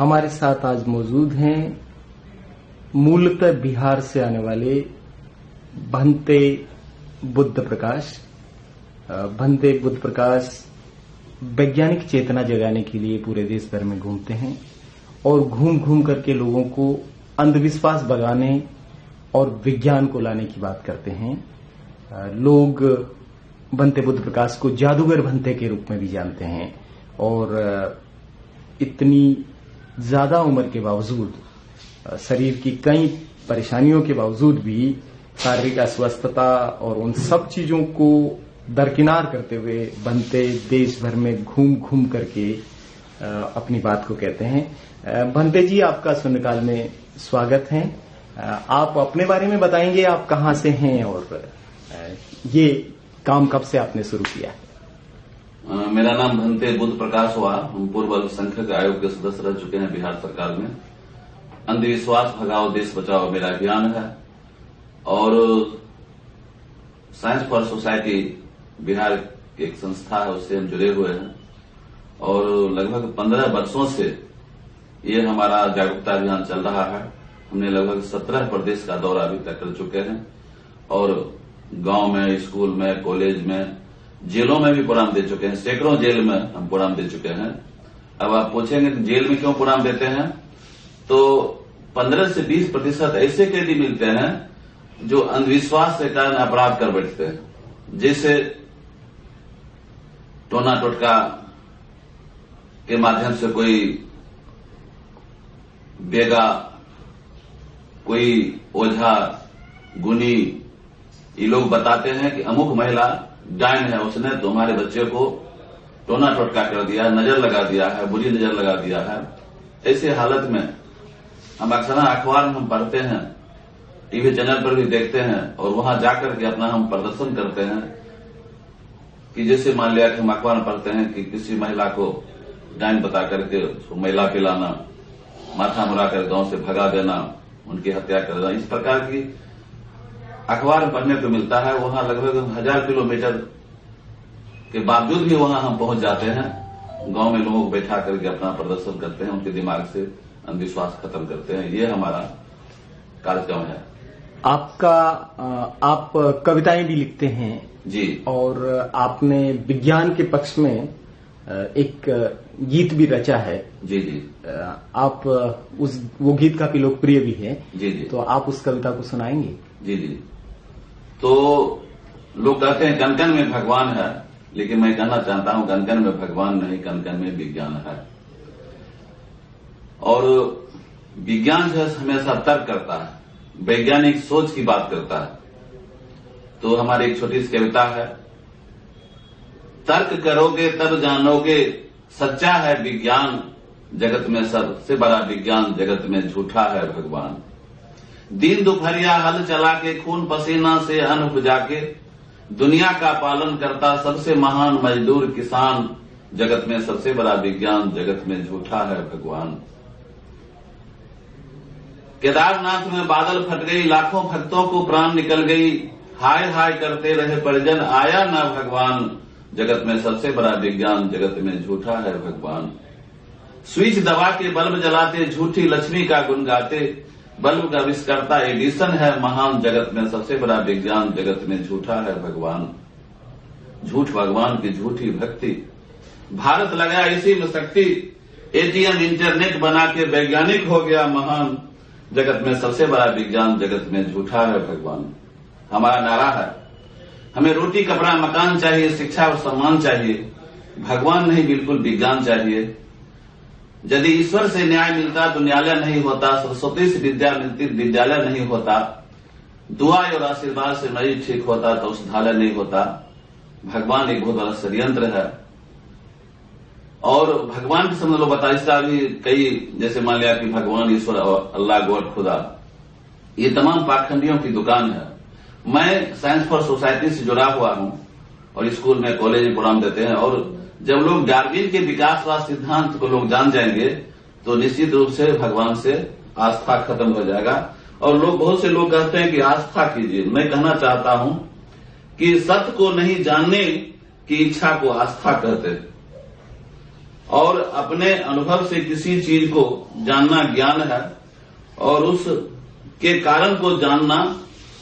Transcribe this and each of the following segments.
हमारे साथ आज मौजूद हैं मूलतः बिहार से आने वाले भंते बुद्ध प्रकाश। भंते बुद्ध प्रकाश वैज्ञानिक चेतना जगाने के लिए पूरे देश भर में घूमते हैं और घूम घूम करके लोगों को अंधविश्वास भगाने और विज्ञान को लाने की बात करते हैं। लोग भंते बुद्ध प्रकाश को जादूगर भंते के रूप में भी जानते हैं और इतनी ज्यादा उम्र के बावजूद, शरीर की कई परेशानियों के बावजूद भी शारीरिक अस्वस्थता और उन सब चीजों को दरकिनार करते हुए भंते देश भर में घूम घूम करके अपनी बात को कहते हैं। भंते जी, आपका शून्यकाल में स्वागत है। आप अपने बारे में बताएंगे, आप कहां से हैं और ये काम कब से आपने शुरू किया? मेरा नाम भंते बुद्ध प्रकाश हुआ। हम पूर्व अल्पसंख्यक आयोग के सदस्य रह चुके हैं बिहार सरकार में। अंधविश्वास भगाओ देश बचाओ मेरा अभियान है और साइंस फॉर सोसाइटी बिहार की एक संस्था है, उससे हम जुड़े हुए हैं और लगभग 15 वर्षों से ये हमारा जागरूकता अभियान चल रहा है। हमने लगभग 17 प्रदेश का दौरा अभी तक कर चुके हैं और गांव में, स्कूल में, कॉलेज में, जेलों में भी प्रोग्राम दे चुके हैं। सैकड़ों जेल में हम प्रोग्राम दे चुके हैं। अब आप पूछेंगे कि जेल में क्यों प्रोग्राम देते हैं, तो 15 से 20% ऐसे कैदी मिलते हैं जो अंधविश्वास के कारण अपराध कर बैठते हैं। जैसे टोना टोटका के माध्यम से कोई बेगा, कोई ओझा, गुनी, ये लोग बताते हैं कि अमुक महिला डायन है, उसने तुम्हारे बच्चे को टोना टोटका कर दिया, नजर लगा दिया है, बुरी नजर लगा दिया है। ऐसे हालत में हम अक्सर अखबार में हम पढ़ते हैं, टीवी चैनल पर भी देखते हैं और वहां जाकर के अपना हम प्रदर्शन करते हैं कि जैसे मान लिया कि हम अखबार में पढ़ते हैं कि किसी महिला को डायन बता करके उसको मैला पिलाना, माथा मुड़ाकर गांव से भगा देना, उनकी हत्या कर देना, इस प्रकार की अखबार में पढ़ने को मिलता है। वहां लगभग 1000 किलोमीटर के बावजूद भी वहां हम पहुंच जाते हैं। गांव में लोगों को बैठा करके अपना प्रदर्शन करते हैं, उनके दिमाग से अंधविश्वास खत्म करते हैं। ये हमारा कार्यक्रम है। आप कविताएं भी लिखते हैं जी, और आपने विज्ञान के पक्ष में एक गीत भी रचा है। जी जी। आप वो गीत काफी लोकप्रिय भी है। जी जी। तो आप उस कविता को सुनाएंगे? जी जी। तो लोग कहते हैं कण कण में भगवान है, लेकिन मैं कहना चाहता हूं कण कण में भगवान नहीं, कण कण में विज्ञान है। और विज्ञान जो है हमेशा तर्क करता है, वैज्ञानिक सोच की बात करता है। तो हमारी एक छोटी सी कविता है, तर्क करोगे तब जानोगे सच्चा है विज्ञान, जगत में सबसे बड़ा विज्ञान, जगत में झूठा है भगवान। दिन दोपहरिया हल चला के खून पसीना से अन्न उपजा के दुनिया का पालन करता सबसे महान मजदूर किसान, जगत में सबसे बड़ा विज्ञान, जगत में झूठा है भगवान। केदारनाथ में बादल फट गई, लाखों भक्तों को प्राण निकल गई, हाय हाय करते रहे परिजन, आया ना भगवान, जगत में सबसे बड़ा विज्ञान, जगत में झूठा है भगवान। स्विच दबा के बल्ब जलाते, झूठी लक्ष्मी का गुण गाते, बल्ब का आविष्कर्ता एडिसन है महान, जगत में सबसे बड़ा विज्ञान, जगत में झूठा है भगवान। झूठ भगवान की झूठी भक्ति, भारत लगाया इसी में शक्ति, एटीएम इंटरनेट बना के वैज्ञानिक हो गया महान, जगत में सबसे बड़ा विज्ञान, जगत में झूठा है भगवान। हमारा नारा है, हमें रोटी कपड़ा मकान चाहिए, शिक्षा और सम्मान चाहिए, भगवान नहीं बिल्कुल विज्ञान चाहिए। यदि ईश्वर से न्याय मिलता तो न्यायालय नहीं होता, सरस्वती से विद्या मिलती विद्यालय नहीं होता, दुआ और आशीर्वाद से मरीज ठीक होता तो औषधालय नहीं होता। भगवान एक बहुत बड़ा षड्यंत्र है और भगवान के समझ लो बता, इसका भी कई, जैसे मान लिया कि भगवान, ईश्वर और अल्लाह, गॉड, खुदा, ये तमाम पाखंडियों की दुकान है। मैं साइंस फॉर सोसाइटी से जुड़ा हुआ हूं और स्कूल में, कॉलेज में प्रोग्राम देते हैं और जब लोग डार्विन के विकासवाद सिद्धांत को लोग जान जाएंगे तो निश्चित रूप से भगवान से आस्था खत्म हो जाएगा। और लोग, बहुत से लोग कहते हैं कि आस्था कीजिए। मैं कहना चाहता हूं कि सत्य को नहीं जानने की इच्छा को आस्था कहते हैं और अपने अनुभव से किसी चीज को जानना ज्ञान है और उस के कारण को जानना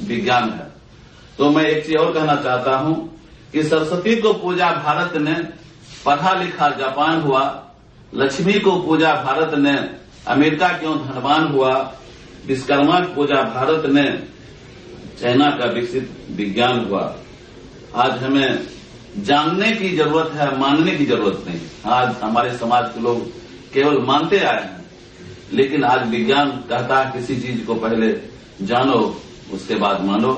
विज्ञान है। तो मैं एक चीज और कहना चाहता हूं कि सरस्वती को पूजा भारत ने, पढ़ा लिखा जापान हुआ। लक्ष्मी को पूजा भारत ने, अमेरिका क्यों धनवान हुआ। विश्वकर्मा की पूजा भारत ने, चाइना का विकसित विज्ञान हुआ। आज हमें जानने की जरूरत है, मानने की जरूरत नहीं। आज हमारे समाज के लोग केवल मानते आए हैं, लेकिन आज विज्ञान कहता है किसी चीज को पहले जानो उसके बाद मानो।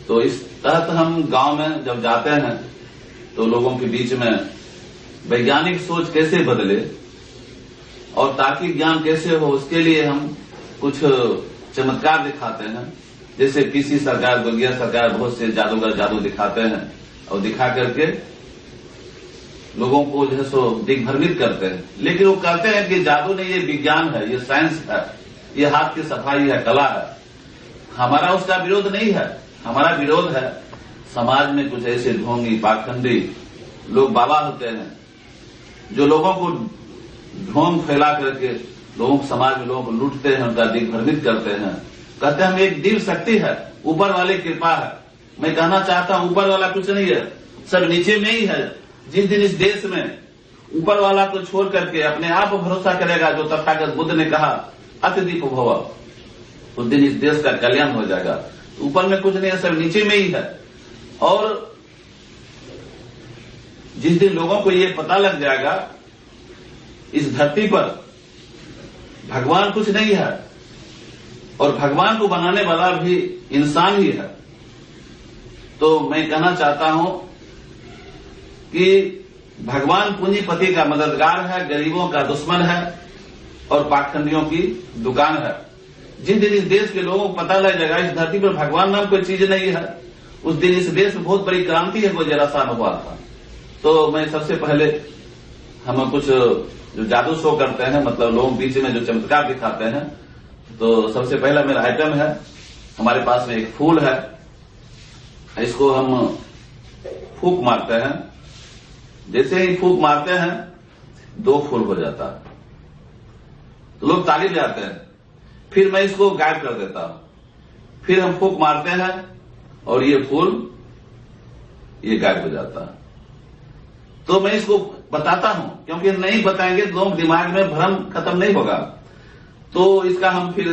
तो इस तहत हम गांव में जब जाते हैं तो लोगों के बीच में वैज्ञानिक सोच कैसे बदले और तार्किक ज्ञान कैसे हो, उसके लिए हम कुछ चमत्कार दिखाते हैं। जैसे पीसी सरकार, बगिया सरकार बहुत से जादूगर जादू दिखाते हैं और दिखा करके लोगों को जो है सो दिग्भ्रमित करते हैं। लेकिन वो कहते हैं कि जादू नहीं, ये विज्ञान है, ये साइंस है, ये हाथ की सफाई है, कला है। हमारा उसका विरोध नहीं है। हमारा विरोध है समाज में कुछ ऐसे ढोंगी पाखंडी लोग बाबा होते हैं जो लोगों को ढोंग फैला करके लोगों को, समाज में लोगों को लूटते हैं, उनका दिग्भ्रमित करते हैं। कहते हैं हम एक दिव्य शक्ति है, ऊपर वाले कृपा है। मैं कहना चाहता हूं ऊपर वाला कुछ नहीं है, सब नीचे में ही है। जिस दिन इस देश में ऊपर वाला को छोड़ करके अपने आप भरोसा करेगा, जो तथागत बुद्ध ने कहा अतिदीप भव, उस दिन इस देश का कल्याण हो जाएगा। ऊपर में कुछ नहीं है, सब नीचे में ही है। और जिस दिन लोगों को ये पता लग जाएगा इस धरती पर भगवान कुछ नहीं है और भगवान को बनाने वाला भी इंसान ही है, तो मैं कहना चाहता हूं कि भगवान पूंजीपति का मददगार है, गरीबों का दुश्मन है और पाखंडियों की दुकान है। जिस दिन इस देश के लोगों को पता लग जाएगा इस धरती पर भगवान नाम कोई चीज नहीं है, उस दिन इस देश में बहुत बड़ी क्रांति है, कोई जरा सा हुआ था। तो मैं सबसे पहले हम कुछ जो जादू शो करते हैं, मतलब लोगों बीच में जो चमत्कार दिखाते हैं, तो सबसे पहला मेरा आइटम है, हमारे पास में एक फूल है, इसको हम फूंक मारते हैं। जैसे ही फूंक मारते हैं 2 फूल हो जाता है, तो लोग ताली बजाते हैं। फिर मैं इसको गायब कर देता हूं, फिर हम फूंक मारते हैं और ये फूल ये गायब हो जाता है। तो मैं इसको बताता हूं, क्योंकि नहीं बताएंगे तो दिमाग में भ्रम खत्म नहीं होगा। तो इसका हम फिर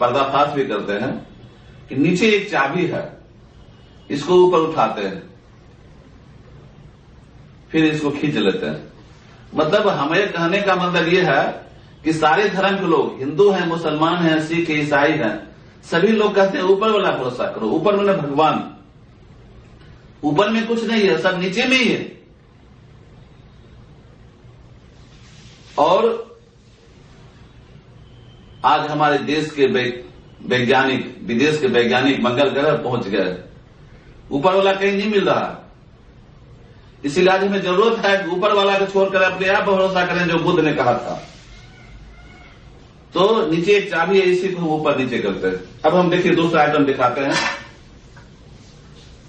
पर्दाफाश भी करते हैं कि नीचे एक चाबी है, इसको ऊपर उठाते हैं, फिर इसको खींच लेते हैं। मतलब हमें कहने का मतलब यह है कि सारे धर्म के लोग, हिंदू हैं, मुसलमान हैं, सिख, ईसाई हैं, सभी लोग कहते हैं ऊपर वाला भरोसा करो, ऊपर वाला भगवान। ऊपर में कुछ नहीं है, सब नीचे में ही है। और आज हमारे देश के वैज्ञानिक, विदेश के वैज्ञानिक मंगल ग्रह पहुंच गए, ऊपर वाला कहीं नहीं मिल रहा। इसीलिए आज हमें जरूरत है कि ऊपर वाला को छोड़कर अपने आप भरोसा करें, जो बुद्ध ने कहा था। तो नीचे एक चाबी है, इसी को हम ऊपर नीचे करते हैं। अब हम देखिए दूसरा आइटम दिखाते हैं।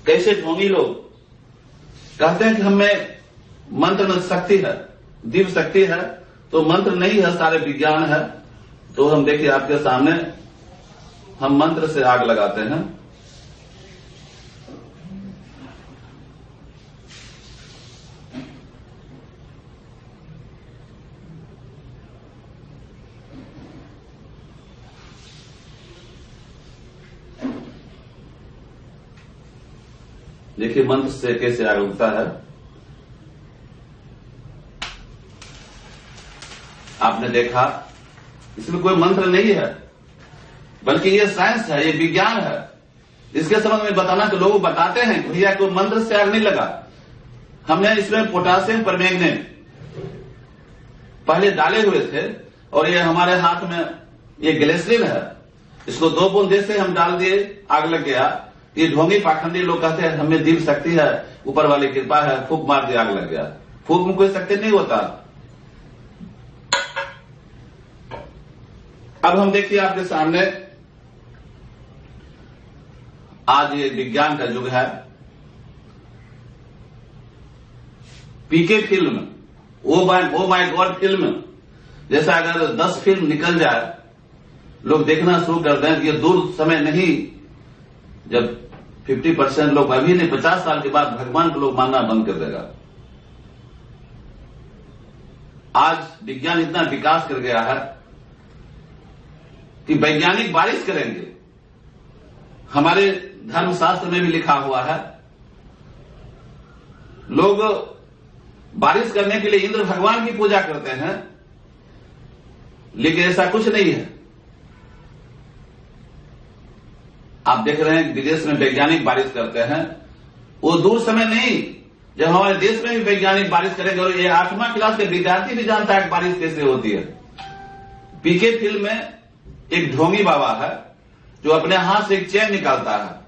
कैसे ढोंगी लोग कहते हैं कि हमें मंत्र में शक्ति है, दिव्य शक्ति है, तो मंत्र नहीं है, सारे विज्ञान है। तो हम देखिए आपके सामने हम मंत्र से आग लगाते हैं। देखिए मंत्र से कैसे आग उगता है। आपने देखा, इसमें कोई मंत्र नहीं है, बल्कि ये साइंस है, ये विज्ञान है। इसके संबंध में बताना तो लोग बताते हैं कि भैया कोई मंत्र से आग नहीं लगा। हमने इसमें पोटासियम परमैंगनेट पहले डाले हुए थे और ये हमारे हाथ में ये ग्लिसरीन है, इसको 2 बूंद से हम डाल दिए, आग लग गया। ये ढोंगी पाखंडी लोग कहते हैं हमें दिव्य शक्ति है, ऊपर वाली कृपा है, फूंक मार दिया, आग लग गया। फूंक में कोई शक्ति नहीं होता। अब हम देखिए आपके सामने, आज ये विज्ञान का युग है। PK film oh my God film जैसा अगर 10 फिल्म निकल जाए, लोग देखना शुरू कर दें, कि ये दूर समय नहीं जब 50% लोग, अभी नहीं 50 साल के बाद भगवान को लोग मानना बंद कर देगा। आज विज्ञान इतना विकास कर गया है कि वैज्ञानिक बारिश करेंगे। हमारे धर्मशास्त्र में भी लिखा हुआ है, लोग बारिश करने के लिए इंद्र भगवान की पूजा करते हैं, लेकिन ऐसा कुछ नहीं है। आप देख रहे हैं विदेश में वैज्ञानिक बारिश करते हैं, वो दूर समय नहीं जब हमारे देश में भी वैज्ञानिक बारिश करेंगे। और ये 8वां क्लास के विद्यार्थी भी जानता है कि बारिश कैसे होती है। पीके फिल्म में एक ढोंगी बाबा है जो अपने हाथ से एक चैन निकालता है,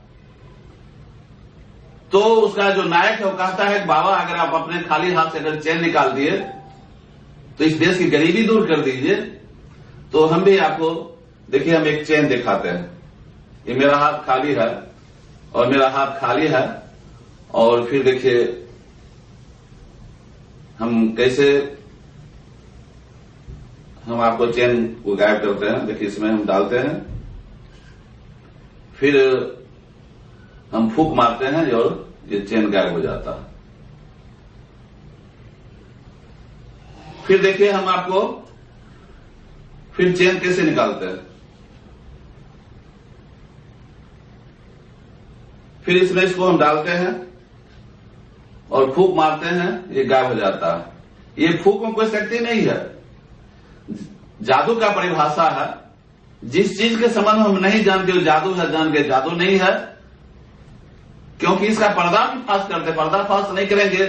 तो उसका जो नायक है वो कहता है कि बाबा अगर आप अपने खाली हाथ से अगर चैन निकाल दिए तो इस देश की गरीबी दूर कर दीजिए। तो हम भी आपको देखिए, हम एक चैन दिखाते हैं। ये मेरा हाथ खाली है और मेरा हाथ खाली है, और फिर देखिए हम कैसे हम आपको चेन को गायब करते हैं। देखिए इसमें हम डालते हैं, फिर हम फूंक मारते हैं और ये चेन गायब हो जाता है। फिर देखिए हम आपको फिर चेन कैसे निकालते हैं। फिर इसमें इसको हम डालते हैं और फूंक मारते हैं, ये गायब हो जाता है। ये फूंक में कोई शक्ति नहीं है, जादू का परिभाषा है। जिस चीज के संबंध में हम नहीं जानते वो जादू है, जान के जादू नहीं है, क्योंकि इसका पर्दाफाश करते, पर्दाफाश नहीं करेंगे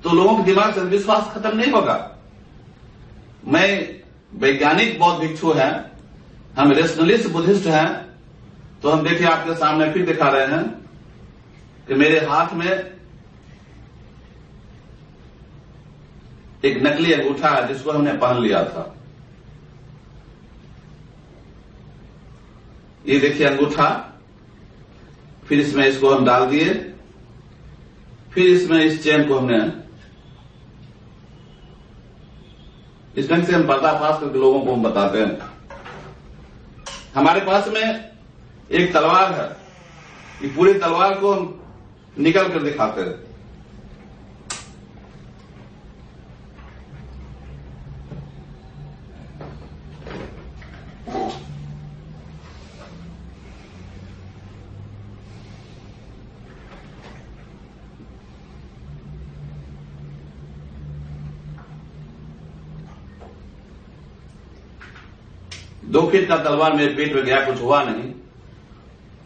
तो लोगों के दिमाग से विश्वास खत्म नहीं होगा। मैं वैज्ञानिक बौद्ध भिक्षु हैं, हम रेशनलिस्ट बुद्धिस्ट हैं, तो हम देखिए आपके सामने फिर दिखा रहे हैं कि मेरे हाथ में एक नकली अंगूठा है जिसको हमने पहन लिया था। ये देखिए अंगूठा, फिर इसमें इसको हम डाल दिए, फिर इसमें इस चेन को हमने इस ढंग से हम पर्दाफाश करके लोगों को हम बताते हैं। हमारे पास में एक तलवार है, ये पूरी तलवार को हम निकल कर दिखाते हैं। दो फीट का तलवार मेरे पेट में गया, कुछ हुआ नहीं,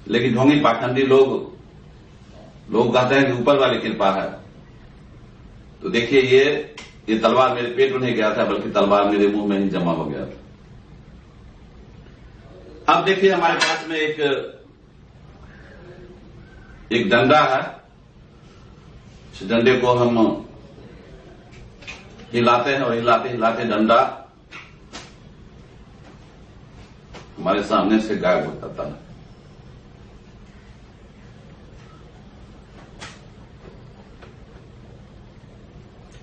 लेकिन ढोंगी पाखंडी लोग कहते हैं कि ऊपर वाली कृपा है। तो देखिए ये तलवार मेरे पेट में नहीं गया था, बल्कि तलवार मेरे मुंह में ही जमा हो गया था। अब देखिए हमारे पास में एक डंडा है, इस डंडे को हम हिलाते हैं और हिलाते हिलाते डंडा हमारे सामने से गायब हो जाता है।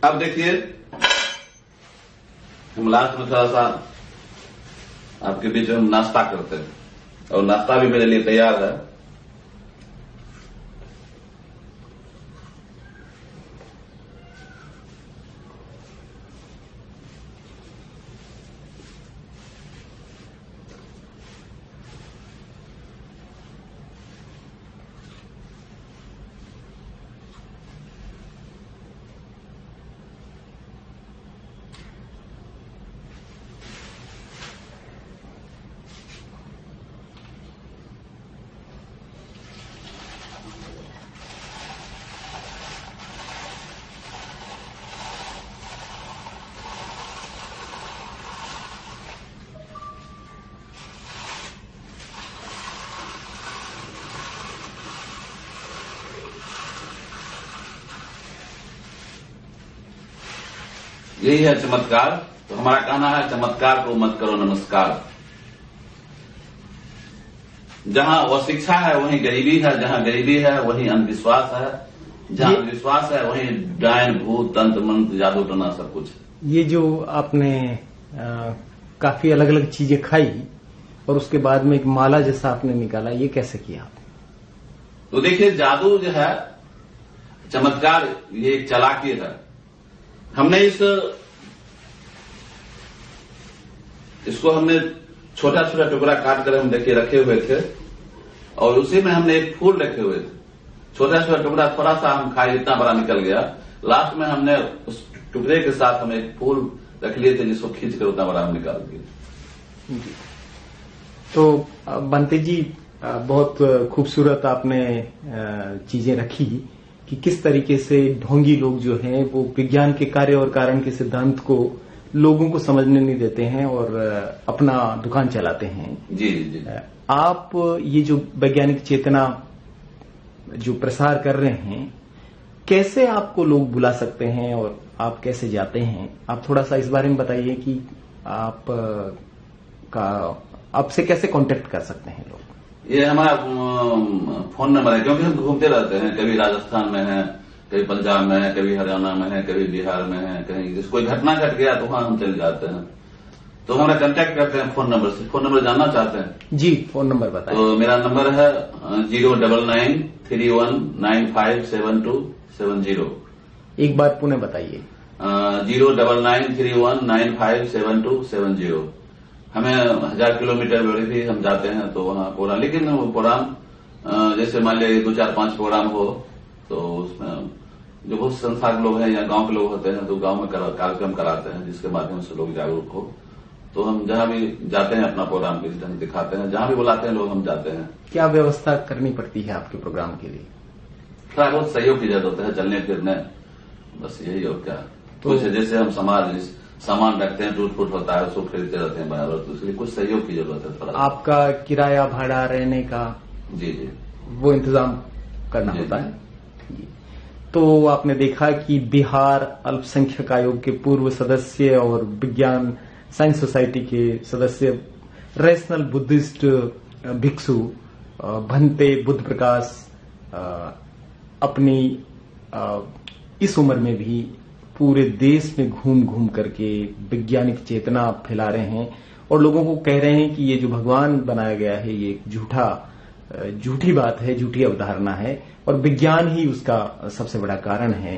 अब देखिए हम लास्ट में थोड़ा सा आपके बीच में हम नाश्ता करते हैं, और नाश्ता भी मेरे लिए तैयार है। यही है चमत्कार। तो हमारा कहना है चमत्कार को मत करो नमस्कार। जहां वह शिक्षा है वहीं गरीबी है, जहां गरीबी है वहीं अंधविश्वास है, जहां अंधविश्वास है वहीं डायन भूत तंत्र मंत्र जादू टोना सब कुछ है। ये जो आपने काफी अलग अलग चीजें खाई और उसके बाद में एक माला जैसा आपने निकाला, ये कैसे किया आप? तो देखिए, जादू जो है, चमत्कार, ये एक चालाकी है। हमने इसको हमने छोटा छोटा टुकड़ा काट कर हम देखिए रखे हुए थे और उसी में हमने एक फूल रखे हुए थे। छोटा छोटा टुकड़ा थोड़ा सा हम खाए, इतना बड़ा निकल गया। लास्ट में हमने उस टुकड़े के साथ हम एक फूल रख लिए थे जिसको खींच कर उतना बड़ा हम निकाल दिए। तो बंते जी, बहुत खूबसूरत आपने चीजें रखी कि किस तरीके से ढोंगी लोग जो हैं वो विज्ञान के कार्य और कारण के सिद्धांत को लोगों को समझने नहीं देते हैं और अपना दुकान चलाते हैं। जी जी। आप ये जो वैज्ञानिक चेतना जो प्रसार कर रहे हैं, कैसे आपको लोग बुला सकते हैं और आप कैसे जाते हैं? आप थोड़ा सा इस बारे में बताइए कि आपसे कैसे कांटेक्ट कर सकते हैं लोग? ये हमारा फोन नंबर है, क्योंकि हम घूमते रहते हैं। कभी राजस्थान में है, कभी पंजाब में है, कभी हरियाणा में है, कभी बिहार में है, कहीं कोई घटना घट गया तो वहां हम चले जाते हैं। तो हमारा कांटेक्ट करते हैं फोन नंबर से। फोन नंबर जानना चाहते हैं? जी, फोन नंबर बताएं। तो मेरा नंबर है 09931957270। एक बार पुनः बताइए। 09931957270। हमें 1000 किलोमीटर बड़ी भी हम जाते हैं तो वहाँ प्रोग्राम, लेकिन वो प्रोग्राम जैसे मान लिया 2 4 5 प्रोग्राम हो तो उसमें जो बहुत संस्था के लोग हैं या गांव के लोग होते हैं तो गांव में कार्यक्रम कराते हैं जिसके माध्यम से लोग जागरूक हो। तो हम जहां भी जाते हैं अपना प्रोग्राम किसी ढंग दिखाते हैं, जहां भी बुलाते हैं लोग हम जाते हैं। क्या व्यवस्था करनी पड़ती है आपके प्रोग्राम के लिए? थोड़ा बहुत सहयोग की जरूरत है, चलने फिरने, बस यही। और क्या तो कुछ जैसे हम सामान रखते हैं, टूट फूट होता है उसको खरीदते रहते हैं बराबर, तो इसलिए कुछ सहयोग की जरूरत है थोड़ा। आपका किराया भाड़ा रहने का? जी जी, वो इंतजाम करना होता है। तो आपने देखा कि बिहार अल्पसंख्यक आयोग के पूर्व सदस्य और विज्ञान साइंस सोसाइटी के सदस्य रैशनल बुद्धिस्ट भिक्षु भंते बुद्ध प्रकाश अपनी इस उम्र में भी पूरे देश में घूम घूम करके वैज्ञानिक चेतना फैला रहे हैं और लोगों को कह रहे हैं कि ये जो भगवान बनाया गया है ये एक झूठी बात है, झूठी अवधारणा है और विज्ञान ही उसका सबसे बड़ा कारण है।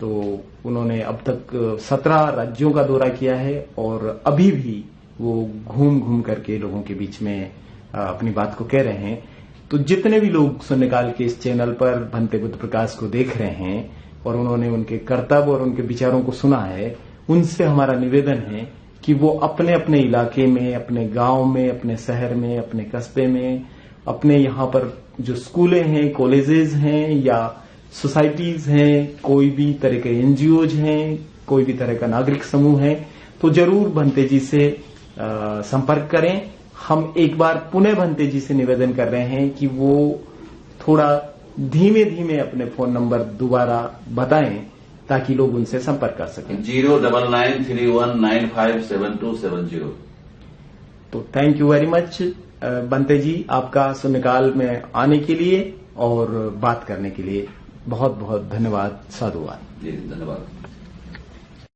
तो उन्होंने अब तक 17 राज्यों का दौरा किया है और अभी भी वो घूम घूम करके लोगों के बीच में अपनी बात को कह रहे हैं। तो जितने भी लोग शून्यकाल के इस चैनल पर भंते बुद्ध प्रकाश को देख रहे हैं और उन्होंने उनके कर्तव्य और उनके विचारों को सुना है, उनसे हमारा निवेदन है कि वो अपने अपने इलाके में, अपने गांव में, अपने शहर में, अपने कस्बे में, अपने यहाँ पर जो स्कूलें हैं, कॉलेजेस हैं या सोसाइटीज हैं, कोई भी तरह के एनजीओज हैं, कोई भी तरह का नागरिक समूह है, तो जरूर भंते जी से संपर्क करें। हम एक बार पुनः भंते जी से निवेदन कर रहे हैं कि वो थोड़ा धीमे धीमे अपने फोन नंबर दोबारा बताएं ताकि लोग उनसे संपर्क कर सकें। 09931957270। तो thank you very much Bhante ji, आपका शून्यकाल में आने के लिए और बात करने के लिए बहुत बहुत धन्यवाद। साधुवाद। जी धन्यवाद।